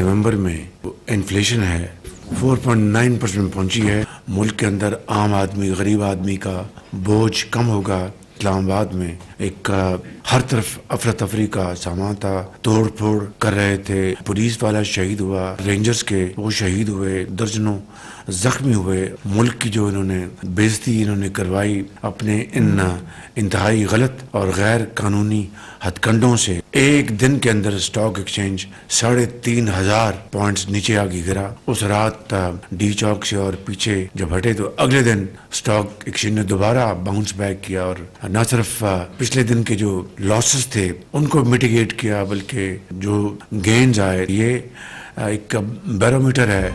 नवंबर में इन्फ्लेशन है 4.9% पहुंची है। मुल्क के अंदर आम आदमी, गरीब आदमी का बोझ कम होगा। इस्लामाबाद में एक हर तरफ अफरा तफरी का सामान था, तोड़ फोड़ कर रहे थे, पुलिस वाला शहीद हुआ, रेंजर्स के वो शहीद हुए, दर्जनों जख्मी हुए। मुल्क की जो इन्होंने बेइज्जती इन्होंने करवाई अपने इन इंतहाई गलत और गैर कानूनी हथकंडों से, एक दिन के अंदर स्टॉक एक्सचेंज 3,500 पॉइंट्स नीचे आगे गिरा। उस रात डी चौक से और पीछे जब हटे तो अगले दिन स्टॉक एक्सचेंज ने दोबारा बाउंस बैक किया और न सिर्फ पिछले दिन के जो लॉसेस थे उनको मिटिगेट किया, बल्कि जो गेन्स आए, ये एक बैरोमीटर है।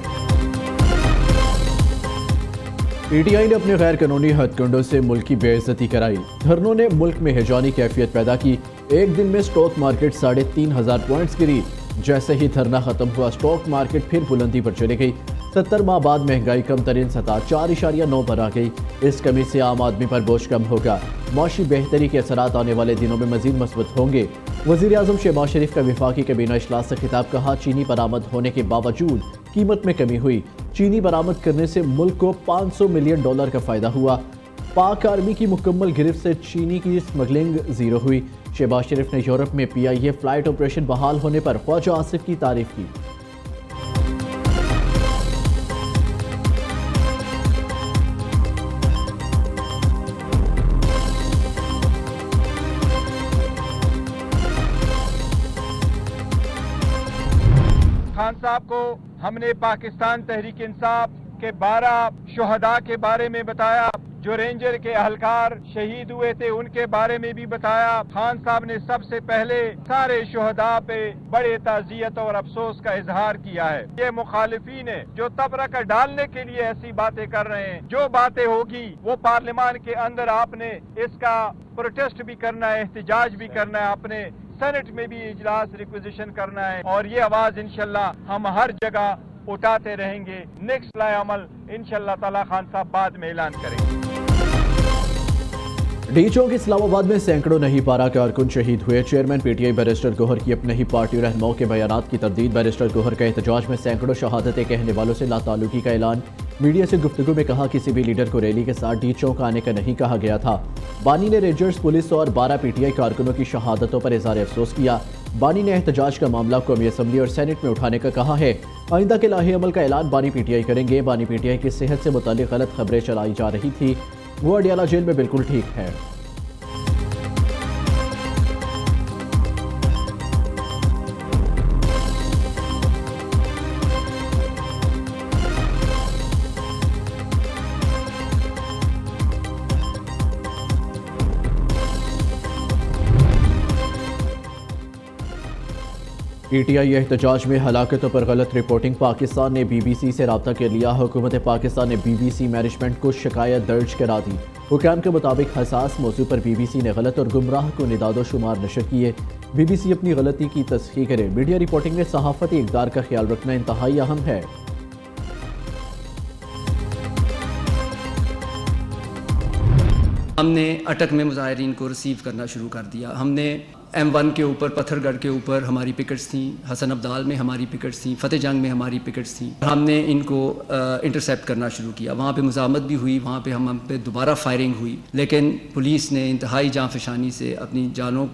पीटीआई ने अपने गैर कानूनी हथकंडों से मुल्क की बेइज्जती कराई। धरनों ने मुल्क में हिजानी कैफियत पैदा की। एक दिन में स्टॉक मार्केट 3,500 पॉइंट्स गिरी। जैसे ही धरना खत्म हुआ, स्टॉक मार्केट फिर बुलंदी पर चली गई। 70 माह बाद महंगाई कम तरीन सतह 4.9 पर आ गई। इस कमी से आम आदमी पर बोझ कम होगा। माशी बेहतरी के असरात आने वाले दिनों में मजीद मजबूत होंगे। वज़ीर आज़म शहबाज शरीफ का विफाकी कैबिनेट इजलास से खिताब, कहा चीनी बरामद होने के बावजूद कीमत में कमी हुई। चीनी बरामद करने से मुल्क को $500 मिलियन का फायदा हुआ। पाक आर्मी की मुकम्मल गिरफ्त से चीनी की स्मगलिंग जीरो हुई। शहबाज शरीफ ने यूरोप में PIA फ्लाइट ऑपरेशन बहाल होने पर ख्वाजा आसिफ की तारीफ की। खान साहब को हमने पाकिस्तान तहरीक इंसाफ के 12 शुहदा के बारे में बताया, जो रेंजर के अहलकार शहीद हुए थे उनके बारे में भी बताया। खान साहब ने सबसे पहले सारे शुहदा पे बड़े ताजियत और अफसोस का इजहार किया है। ये मुखालिफिन है जो तबरका डालने के लिए ऐसी बातें कर रहे हैं। जो बातें होगी वो पार्लियामान के अंदर आपने इसका प्रोटेस्ट भी करना है, एहतजाज भी करना है, अपने सेनेट में भी इजलास रिक्विजिशन करना है और ये आवाज इंशाल्लाह हम हर जगह उठाते रहेंगे। नेक्स्ट लाए अमल इंशाल्लाह ताला खान साहब बाद में ऐलान करेंगे। डी चौक इस्लामाबाद में सैकड़ों नहीं पारा कारकुन शहीद हुए। चेयरमैन PTI बैरिस्टर गौहर की अपने ही पार्टी रहनुमाओं के बयानात की तरदीद। बैरिस्टर गौहर का एहतजाज में सैकड़ों शहादतें कहने वालों से लाताल्लुकी का ऐलान। मीडिया से गुफ्तगू में कहा किसी भी लीडर को रैली के साथ डी चौक आने का नहीं कहा गया था। बानी ने रेंजर्स, पुलिस और 12 PTI कारकुनों की शहादतों पर इज़हार अफसोस किया। बानी ने एहतजाज का मामला कौमी असम्बली और सेनेट में उठाने का कहा है। आइंदा के लाहे अमल का ऐलान बानी PTI करेंगे। बानी PTI की सेहत से मुताल्लिक गलत खबरें चलाई जा रही थी, वो अडियाला जेल में बिल्कुल ठीक है। PTI एहतजाज में हलाकतों पर गलत रिपोर्टिंग। पाकिस्तान ने BBC से रब्ता कर लिया। हुकूमत पाकिस्तान ने BBC मैनेजमेंट को शिकायत दर्ज करा दी। हुकाम के मुताबिक हसास मौजू पर BBC ने गलत और गुमराह को निदादो शुमार नशर किए। BBC अपनी गलती की तस्हीह करे। मीडिया रिपोर्टिंग में सहाफती इक़दार का ख्याल रखना इंतहाई अहम है। हमने अटक में मुजाहिरीन को रिसीव करना शुरू कर दिया। हमने M1 के ऊपर, पत्थरगढ़ के ऊपर हमारी पिकेट्स थी, हसन अब्दाल में हमारी पिकेट्स थी, फतेह जंग में हमारी पिकेट्स थी। हमने इनको इंटरसेप्ट करना शुरू किया। वहाँ पे मुजामत भी हुई, वहाँ पे हम पे दोबारा फायरिंग हुई, लेकिन पुलिस ने इंतहाई जाँफशानी से अपनी जानों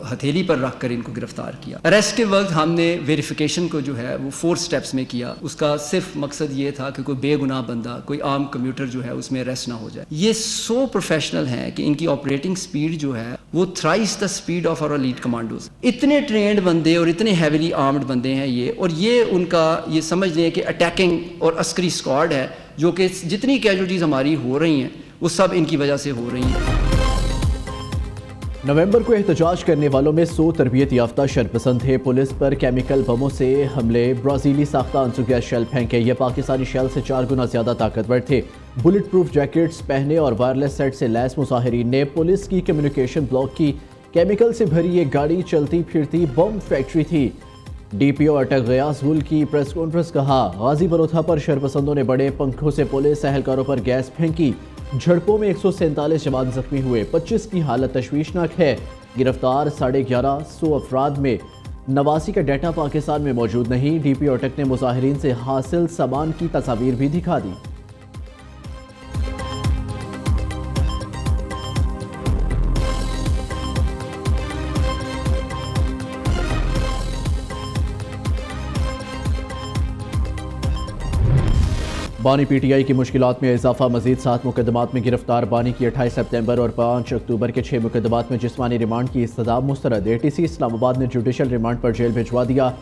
हथेली पर रख कर इनको गिरफ्तार किया। अरेस्ट के वक्त हमने वेरिफिकेशन को जो है वो 4 स्टेप्स में किया। उसका सिर्फ मकसद ये था कि कोई बेगुनाह बंदा, कोई आम कम्यूटर जो है उसमें अरेस्ट ना हो जाए। ये सो प्रोफेशनल हैं कि इनकी ऑपरेटिंग स्पीड जो है वो thrice the speed of our lead commandos. इतने ट्रेंड बंदे और इतने हैवीली आर्म्ड बंदे हैं ये, और ये उनका ये समझ लें कि अटैकिंग और अस्करी स्क्वाड है, जो कि जितनी कैजुअल्टीज हमारी हो रही हैं वो सब इनकी वजह से हो रही हैं। नवंबर को एहतजाज करने वालों में 100 तरबियत याफ्ता शरपसंद थे। पुलिस पर केमिकल बमों से हमले, ब्राज़ीली साख्ता आंसू गैस शेल फेंके। ये पाकिस्तानी शेल से 4 गुना ज्यादा ताकतवर थे। बुलेट प्रूफ जैकेट्स पहने और वायरलेस सेट से लैस मुजाहिरीन ने पुलिस की कम्युनिकेशन ब्लॉक की। केमिकल से भरी ये गाड़ी चलती फिरती बम फैक्ट्री थी। DPO अटक गयास गुल की प्रेस कॉन्फ्रेंस, कहा गाजी बरोथा पर शरपसंदों ने बड़े पंखों से पुलिस एहलकारों पर गैस फेंकी। झड़पों में 147 जवान जख्मी हुए, 25 की हालत तशवीशनाक है। गिरफ्तार 1150 अफराद में नवासी का डाटा पाकिस्तान में मौजूद नहीं। DPO अटक ने मुजाहिरीन से हासिल सामान की तस्वीर भी दिखा दी। बानी PTI की मुश्किलात में इजाफा, मजीद 7 मुकदमात में गिरफ्तार। बानी की 28 सितंबर और 5 अक्टूबर के 6 मुकदमात में जिस्मानी रिमांड की इस्तदा मुस्तरद। ATC इस्लामाबाद ने जुडिशल रिमांड पर जेल भिजवा दिया।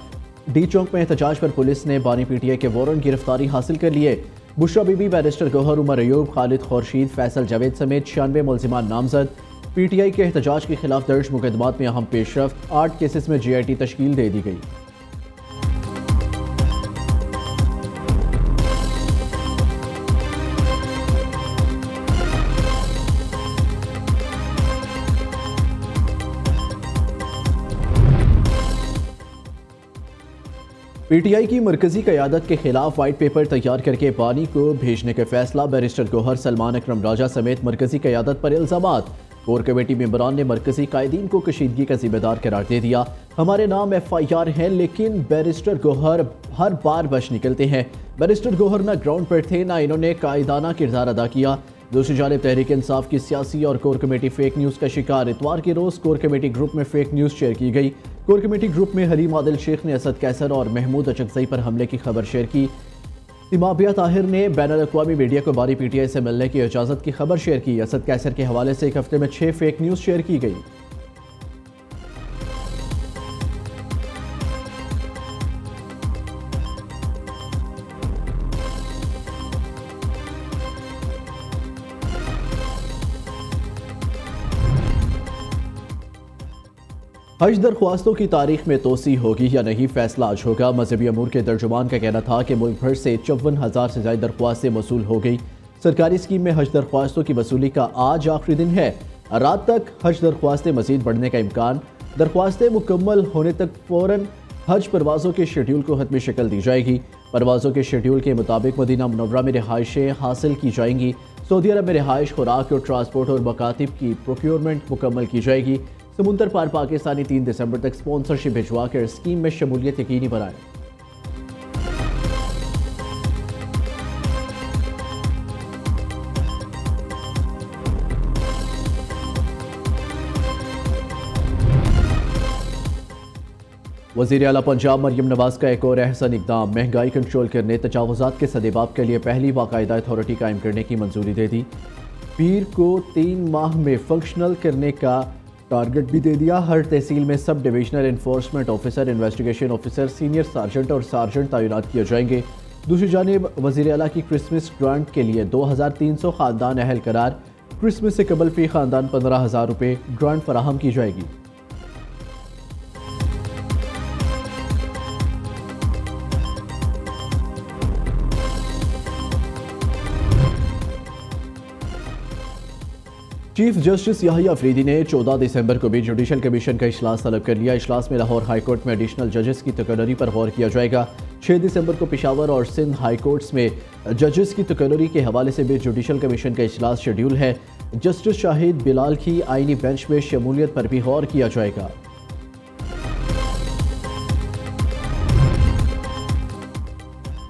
डी चौक में एहतजाज पर पुलिस ने बानी PTI के वारंट गिरफ्तारी हासिल कर लिए। बुशरा बीबी, बैरिस्टर गौहर, उमर अयूब, खालिद खुर्शीद, फैसल जावेद समेत 96 मुल्जिमान नामजद। PTI के एहतजाज के खिलाफ दर्ज मुकदमात में अहम पेशरफ्त, 8 केसेस में GIT तश्कील दे दी गई। PTI की मरकजी क़यादत के खिलाफ वाइट पेपर तैयार करके बानी को भेजने का फैसला। बैरिस्टर गौहर, सलमान अकरम राजा समेत मरकजी क़यादत पर इल्ज़ामात। कोर कमेटी मेंबरान ने मरकजी कायदीन को कशीदगी का जिम्मेदार करार दे दिया। हमारे नाम FIR है, लेकिन बैरिस्टर गौहर हर बार बच निकलते हैं। बैरिस्टर गौहर ना ग्राउंड पर थे, ना इन्होंने कायदाना किरदार अदा किया। दूसरी जानिब तहरीक इंसाफ की सियासी और कोर कमेटी फेक न्यूज़ का शिकार। इतवार के रोज़ कोर कमेटी ग्रुप में फेक न्यूज़ शेयर की गई। कोर कमेटी ग्रुप में हलीम आदिल शेख ने असद कैसर और महमूद अचकज़ई पर हमले की खबर शेयर की। तिमाबिया ताहिर ने बैनुल-अक़वामी मीडिया को बानी PTI से मिलने की इजाज़त की खबर शेयर की। असद कैसर के हवाले से एक हफ्ते में 6 फेक न्यूज़ शेयर की गई। हज दरख्वास्तों की तारीख में तोसी होगी या नहीं, फैसला आज होगा। मजहबी अमूर के तर्जुमान का कहना था कि मुल्क भर से 54,000 से ज़्यादा दरख्वास्तें वसूल हो गई। सरकारी स्कीम में हज दरख्वास्तों की वसूली का आज आखिरी दिन है। रात तक हज दरख्वास्तें मजीद बढ़ने का इम्कान। दरख्वास्तें मुकम्मल होने तक फ़ौरन हज परवाज़ों के शेड्यूल को हतमी शक्ल दी जाएगी। परवाज़ों के शेड्यूल के मुताबिक मदीना मुनव्वरा में रिहाइशें हासिल की जाएंगी। सऊदी अरब में रिहाइश, खुराक और ट्रांसपोर्ट और मकातिब की प्रोक्योरमेंट मुकम्मल की जाएगी। समुंदर पार पाकिस्तानी 3 दिसंबर तक स्पॉन्सरशिप भिजवा कर स्कीम में शमूलियत यकीनी बनाए। वज़ीर आला पंजाब मरियम नवाज का एक और अहसन इकदाम। महंगाई कंट्रोल करने, तजावुज़ात के सदेबाब के लिए पहली बाकायदा अथॉरिटी कायम करने की मंजूरी दे दी। पीर को 3 माह में फंक्शनल करने का टारगेट भी दे दिया। हर तहसील में sub divisional enforcement officer, investigation officer, senior sergeant और सार्जेंट तैनात किए जाएंगे। दूसरी जानिब वज़ीर आला की क्रिसमस ग्रांट के लिए 2300 ख़ानदान अहल करार। क्रिसमस से कबल फी ख़ानदान 15,000 रुपये ग्रांट फराहम की जाएगी। चीफ जस्टिस याहिया अफरीदी ने 14 दिसंबर को भी जुडिशल कमीशन का इजलास तलब कर लिया। इजलास में लाहौर हाई कोर्ट में एडिशनल जजेस की तकर्री पर गौर किया जाएगा। 6 दिसंबर को पेशावर और सिंध हाई कोर्ट्स में जजेस की तकर्री के हवाले से भी जुडिशल कमीशन का इजलास शेड्यूल है। जस्टिस शाहिद बिलाल की आईनी बेंच में शमूलियत पर भी गौर किया जाएगा।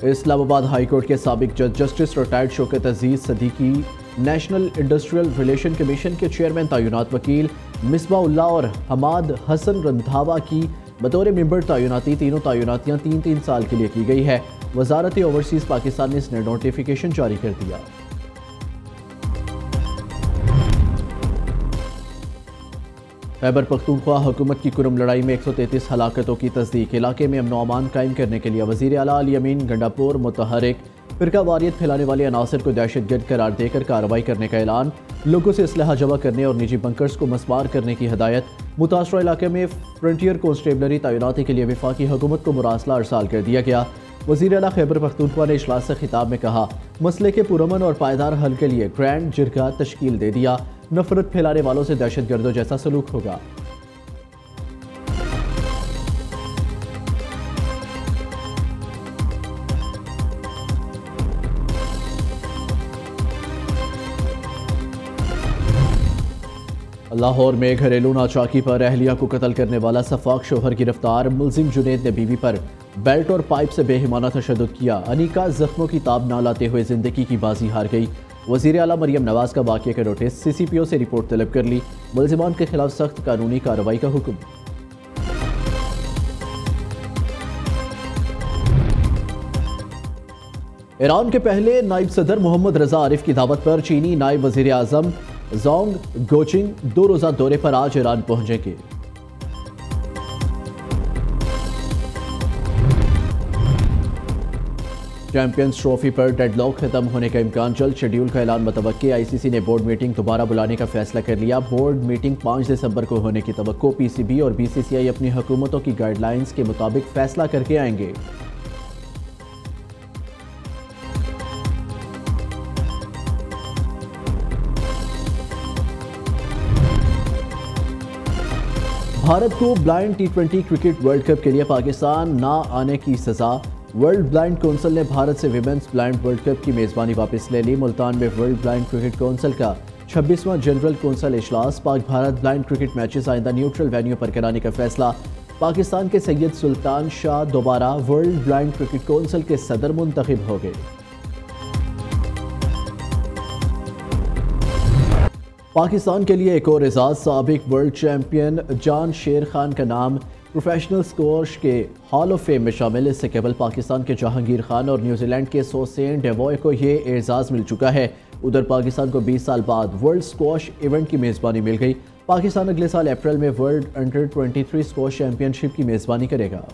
इस्लामाबाद हाई कोर्ट के साबिक जज justice retired Shaukat Aziz Siddiqui national industrial relation commission के चेयरमैन तैनात। वकील मिसबाउल्लाह और हमाद हसन रंधावा की बतौर मेंबर तैनाती। तीनों तैनातियाँ 3-3 साल के लिए की गई है। वजारत ओवरसीज़ पाकिस्तान ने इसने नोटिफिकेशन जारी कर दिया। खैबर पख्तूनख्वा हुकूमत की कुरम लड़ाई में 133 हलाकतों की तस्दीक। इलाके में अमन अमान कायम करने के लिए वज़ीर आला अली अमीन गंडापुर मुतहरिक फिरका वारियत फैलाने वाले अनासर को दहशतगर्द करार देकर कार्रवाई करने का ऐलान। लोगों से असलहा जमा करने और निजी बंकर्स को मस्मार करने की हदायत। मुतासरा इलाके में फ्रंटियर कॉन्स्टेबलरी तैनाती के लिए वफाकी हुकूमत को मुरासला अरसाल कर दिया गया। वज़ीर आला खैबर पख्तूनख्वा ने इजलास से खिताब में कहा, मसले के पुरअमन और पायदार हल के लिए ग्रैंड जिरगा तश्कील दे दिया। नफरत फैलाने वालों से दहशतगर्दों जैसा सलूक होगा। लाहौर में घरेलू नाचाकी पर अहलिया को कत्ल करने वाला सफाक शोहर गिरफ्तार। मुलजिम जुनेद ने बीवी पर बेल्ट और पाइप से बेहिमाना तशद्दुद किया। अनीका जख्मों की ताब ना लाते हुए जिंदगी की बाजी हार गई। वज़ीर आला मरियम नवाज का वाक़े के नोटिस, CCPO से रिपोर्ट तलब कर ली। मुलजिमान के खिलाफ सख्त कानूनी कार्रवाई का हुक्म। ईरान के पहले नायब सदर मोहम्मद रजा आरिफ की दावत पर चीनी नायब वज़ीर आज़म जोंग गोचिंग 2 रोज़ा दौरे पर आज ईरान पहुंचेंगे। चैंपियंस ट्रॉफी पर डेडलॉक खत्म होने का इम्कान, जल्द शेड्यूल का ऐलान मतवक्के। ICC ने बोर्ड मीटिंग दोबारा बुलाने का फैसला कर लिया। बोर्ड मीटिंग 5 दिसंबर को होने की तवक्को। PCB और BCCI अपनी हुकूमतों की गाइडलाइंस के मुताबिक फैसला करके आएंगे। भारत को blind T20 cricket world cup के लिए पाकिस्तान ना आने की सजा। वर्ल्ड ब्लाइंड काउंसिल ने भारत से विमेंस ब्लाइंड वर्ल्ड कप की मेज़बानी वापस ले ली। मुल्तान में वर्ल्ड ब्लाइंड क्रिकेट काउंसिल का 26वां जनरल काउंसिल इजलास। Pak Bharat blind cricket matches आइंदा न्यूट्रल वेन्यू पर कराने का फैसला। पाकिस्तान के सैयद सुल्तान शाह दोबारा वर्ल्ड ब्लाइंड क्रिकेट काउंसिल के सदर मुंतखब हो गए। पाकिस्तान के लिए एक और एजाज, साबिक वर्ल्ड चैंपियन जान शेर खान का नाम प्रोफेशनल स्क्वॉश के हॉल ऑफ फेम में शामिल। इससे केवल पाकिस्तान के जहांगीर खान और न्यूजीलैंड के सोसेन डेवॉय को ये एजाज़ मिल चुका है। उधर पाकिस्तान को 20 साल बाद वर्ल्ड स्क्वॉश इवेंट की मेज़बानी मिल गई। पाकिस्तान अगले साल अप्रैल में वर्ल्ड अंडर 23 स्क्वॉश चैंपियनशिप की मेज़बानी करेगा।